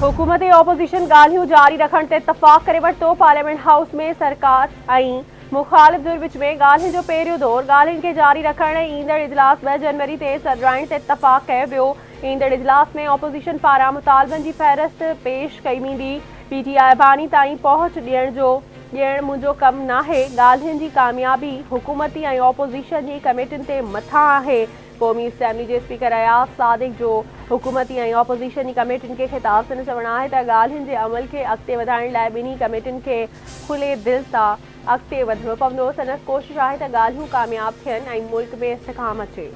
हुकूमत ऑपोजिशन गालियों जारी रखण ते इतफाक़ करे वरितो। पार्लियामेंट हाउस में सरकार ऐं मुखालिफ धुर विच में ॻाल्हियुनि जो पहिरियों दौर। ॻाल्हियुनि खे जारी रखण ईंदड़ इजलास 2 जनवरी ते सॾाइण ते इतफाक़ कयो वियो। ईंदड़ इजलास में ऑपोजिशन पारां मुतालबनि जी फ़हरिस्त पेश कई वेंदी। PTI बानी ताईं पहुच ॾियण मुंहिंजो कमु नाहे। ॻाल्हियुनि जी कामयाबी हुकूमती ऐं ऑपोजिशन जी कमेटियुनि ते मथां आहे। क़ौमी असेंबली जे स्पीकर अयाज़ सादिक जो हुकूमती ऐं ऑपोजिशन जी कमेटियुनि खे ख़िताब सां चवणु आहे त ॻाल्हियुनि जे अमल खे अॻिते वधाइण लाइ ॿिन्ही कमेटियुनि खे खुले दिलि सां अॻिते वधिणो पवंदो। संदसि कोशिश आहे त ॻाल्हियूं कामयाब थियनि ऐं मुल्क में इस्तिकाम अचे।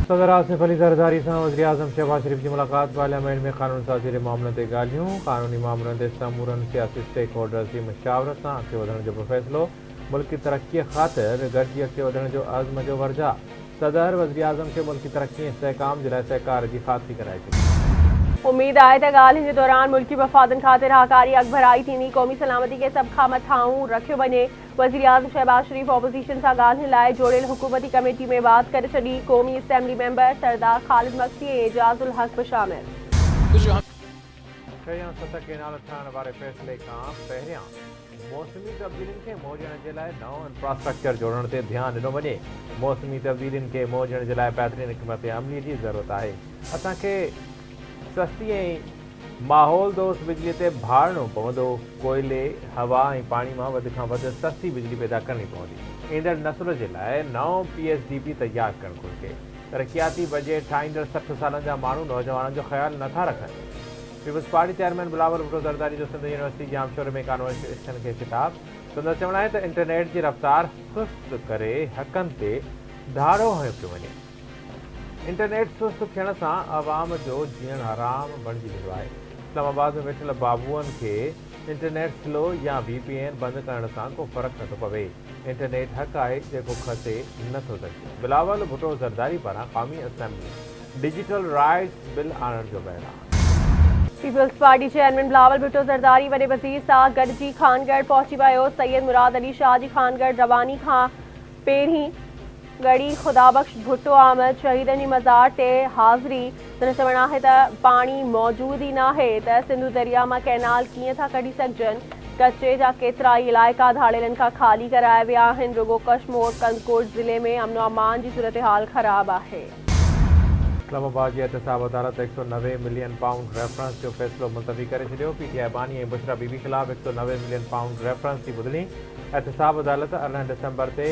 सदर आसिफ अली ज़रदारी सां वज़ीर आज़म शहबाज शरीफ जी मुलाक़ात। पार्लियामेंट में क़ानून साज़ी जे मामलनि ते ॻाल्हियूं। क़ानूनी मामलनि ते समूरनि सियासी स्टेक होल्डर्स जी मशावरत सां अॻिते वधण जो फ़ैसिलो। मुल्क की तरक्की ख़ातिर गॾिजी अॻिते वधण जो अज़्म जो वर्जा। सदर वज़ीर आज़म खे मुल्क की तरक्की ऐं इस्तेहकाम जे लाइ सहकार जी ख़ातिरी कराए छॾी। उम्मीद आहे त ॻाल्हियुनि जे दौरान मुल्की मफ़ादनि ख़ातिर हकारी अॻभराई थींदी। क़ौमी सलामती खे सभ खां मथां रखियो वञे। वज़ीर आज़म शहबाज शरीफ ऑपोजिशन सां ॻाल्हियुनि लाइ जोड़ियल हुकूमती कमेटी में बात करे छॾी। क़ौमी असेंबली मेंबर सरदार ख़ालिद मक्सी ऐं एजाज़ुल हक़ बि शामिल। 6 या 7 केनाल ठाहिण वारे फ़ैसिले खां पहिरियां मौसमी तब्दीलियुनि खे मोह ॾियण जे लाइ नओं इंफ्रास्ट्रक्चर जोड़ण ते ध्यानु ॾिनो वञे। मौसमी तब्दीलियुनि खे मोह ॾियण जे लाइ बहितरीन हिकमत अमली जी ज़रूरत आहे। असांखे सस्ती ऐं माहौल दोस्त बिजली ते भाड़णो पवंदो। कोयले, हवा ऐं पाणी मां वधि खां वधि सस्ती बिजली पैदा करणी पवंदी। ईंदड़ नसुल जे लाइ नओं PSDP तयारु करणु घुरिजे। तरक़ियाती बजट ठाहींदड़ 60 सालनि जा माण्हू नौजवाननि जो ख़्यालु नथा रखनि। Peoples party chairman Bilawal Bhutto Zardari जो सिंध यूनिवर्सिटी जामशोर में कॉन्वर्सेशन खे ख़िताब। संदसि चवणु आहे त इंटरनेट जी रफ़्तार सुस्त करे हक़नि ते धाड़ो हणियो पियो वञे। इंटरनेट सुस्त थियण सां अवाम जो जीअण हराम बणिजी वेंदो आहे। इस्लामाबाद में वेठल बाबूअनि खे इंटरनेट स्लो या VPN बंदि करण सां को फ़र्क़ु नथो पवे। इंटरनेट हक़ आहे जेको खसे नथो सघे। बिलावल भुट्टो ज़रदारी पारां क़ौमी असेंबली डिजिटल राइट्स बिल आणण जो बहिरान। People's party chairman Bilawal Bhutto Zardari वॾे वज़ीर सां गॾिजी खानगढ़ पहुची वियो। सैयद मुराद अली शाह जी खानगढ़ रवानी खां पहिरीं गड़ी खुदाबख्श भुट्टो अहमद शहीदनि जी मज़ार ते हाज़िरी। संदसि चवणु आहे त पाणी मौजूदु ई नाहे त सिंधु दरिया मां कैनाल कीअं था कढी सघजनि। कचे जा केतिरा ई इलाइक़ा धाड़ेलनि खां ख़ाली कराया विया आहिनि। रुगो कशमोर कंदकोट ज़िले में अमन अमान जी सूरत हाल ख़राब आहे। इस्लामाबाद जी एहतसाब अदालत 190 मिलियन पाउंड रेफरेंस जो फ़ैसिलो मुलतवी करे छॾियो। PTI बानी ऐं बुशरा बीबी ख़िलाफ़ 190 मिलियन पाउंड रेफरेंस जी ॿुधणी। एहतसाब अदालत 18 डिसंबर ते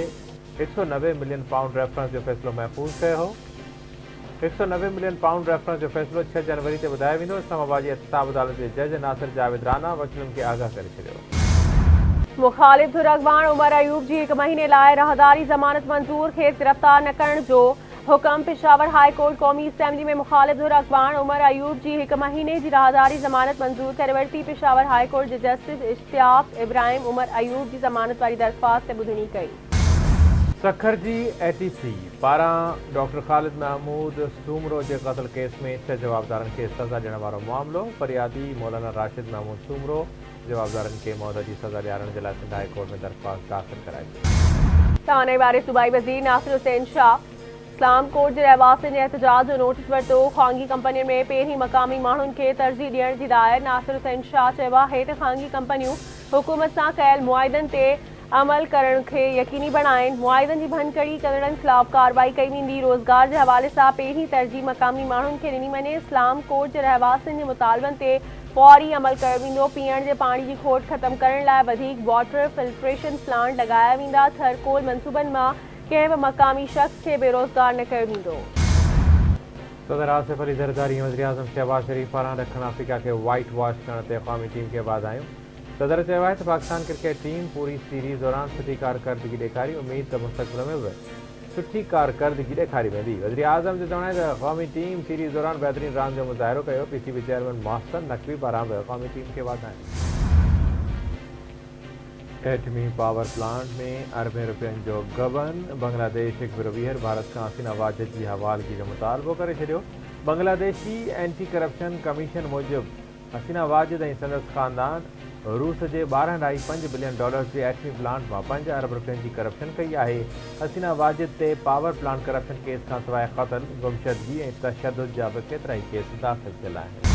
190 मिलियन पाउंड रेफरेंस जो फ़ैसिलो महफ़ूज़ कयो हो। 190 मिलियन पाउंड रेफरेंस जो फ़ैसिलो 6 जनवरी ते ॿुधायो वेंदो। इस्लामाबाद जी एहतसाब अदालत जे जज नासिर जावेद राना वकीलनि खे आगाह करे छॾियो। मुखालिफ धुर अॻवान उमर अयूब जी 1 महीने लाइ राहदारी ज़मानत मंज़ूर। खेसि गिरफ़्तार न करण जो हुकम। पेशावर हाई कोर्ट क़ौमी असेंबली में मुखालिफ धुर अॻवान उमर अयूब जी 1 महीने जी राहदारी ज़मानत मंज़ूर करे वरिती। पेशावर हाई कोर्ट जे जस्टिस इश्तियाक इब्राहिम उमर अयूब जी ज़मानत वारी दरख़्वास्त ते ॿुधणी कई। सखर जी ATC पारां डॉक्टर ख़ालिद महमूद सूमरो जे क़त्ल केस में 6 जवाबदारनि खे सज़ा ॾियण वारो मामिलो। फरियादी मौलाना राशिद महमूद सूमरो जवाबदारनि खे मौत जी सज़ा ॾियारण जे लाइ सिंध हाई कोर्ट में दरख़्वास्त दाख़िल कराई। थाने वारे सूबाई वज़ीर नासिर हुसैन शाह इस्लाम कोर्ट जे रहवासियुनि जे एहतजाज जो नोटिस वरितो। ख़ानगी कंपनियुनि में पहिरीं मक़ामी माण्हुनि खे तरजीह ॾियण जी हिदायत। नासिर हुसैन शाह चयो आहे त ख़ानगी कंपनियूं हुकूमत सां कयल मुआहिदनि ते अमल करण खे यकीनी बणाइनि। मुआहिदनि जी भनकड़ी कंदड़नि ख़िलाफ़ कार्रवाई कई वेंदी। रोज़गार जे हवाले सां पहिरीं तरजीह मक़ामी माण्हुनि खे ॾिनी वञे। इस्लाम कोर्ट जे रहवासियुनि जे मुतालबनि ते फौरी अमल कयो वेंदो। पीअण जे पाणी जी खोट ख़तमु करण लाइ वधीक वाटर फिल्ट्रेशन प्लांट लॻाया वेंदा। थरकोल मंसूबनि मां कंहिं बि मक़ामी शख़्स खे बेरोज़गार न कयो वेंदो। सदर आसिफ अली ज़रदारी वज़ीर आज़म शहबाज शरीफ पारां ॾखण अफ्रीका खे वाइट वॉश करण ते क़ौमी टीम खे वाधायूं। सदर चयो आहे त पाकिस्तान क्रिकेट टीम पूरी सीरीज़ दौरान सुठी कारकर्दगी ॾेखारी। उमेद त मुस्तक़बिल में बि सुठी कारकर्दगी ॾेखारी वेंदी। वज़ीर आज़म जो चवणु आहे त क़ौमी टीम सीरीज़ दौरान बहितरीन रांदि जो मुज़ाहिरो कयो। PCB चेयरमैन मोहसिन नक़वी पारां बि क़ौमी टीम खे वाधायूं। एटमी पावर प्लांट में अरबें रुपयनि जो गबन। बांग्लादेश हिकु भेरो ॿीहर भारत खां हसीना वाजिद जी हवालगी जो मुतालबो करे छॾियो। बांग्लादेशी एंटी करप्शन कमीशन मूजिबि हसीना वाजिद ऐं संदसि ख़ानदान रूस जे $12.5 बिलियन जे एटमी प्लांट मां 5 अरब रुपयनि जी करप्शन कई आहे। हसीना वाजिद ते पावर प्लांट करप्शन केस खां सवाइ क़त्ल, गुमशदगी ऐं तशदुद जा बि केतिरा ई केस दाख़िल थियल आहिनि।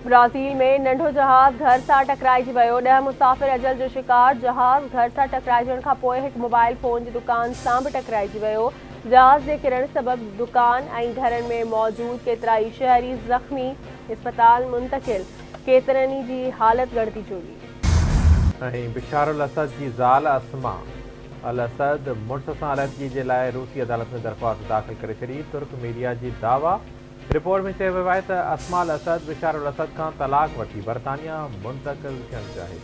ब्राज़ील में नंढो जहाज़ घर सां टकराइजी वियो। 10 मुसाफ़िर अजल जो शिकार। जहाज़ घर सां टकराइजण खां पोइ हिकु मोबाइल फ़ोन जी दुकान सां बि टकराइजी वियो। जहाज़ जे किरण सबबि दुकान ऐं घरनि में मौजूदु केतिराई शहरी ज़ख़्मी, इस्पताल मुंतक़िल। केतिरनि जी हालत गणती चोली। ऐं बिशार अल असद जी ज़ाल अस्मा अल असद मुड़ुस सां अलहदगी जे लाइ रूसी अदालत में दरख़्वास्त दाख़िल करे छॾी। तुर्क मीडिया जी दावा। रिपोर्ट में चयो वियो आहे त अस्मा अल असद बिशार अल असद खां तलाक वठी बरतानिया मुंतक़िल थियणु चाहे।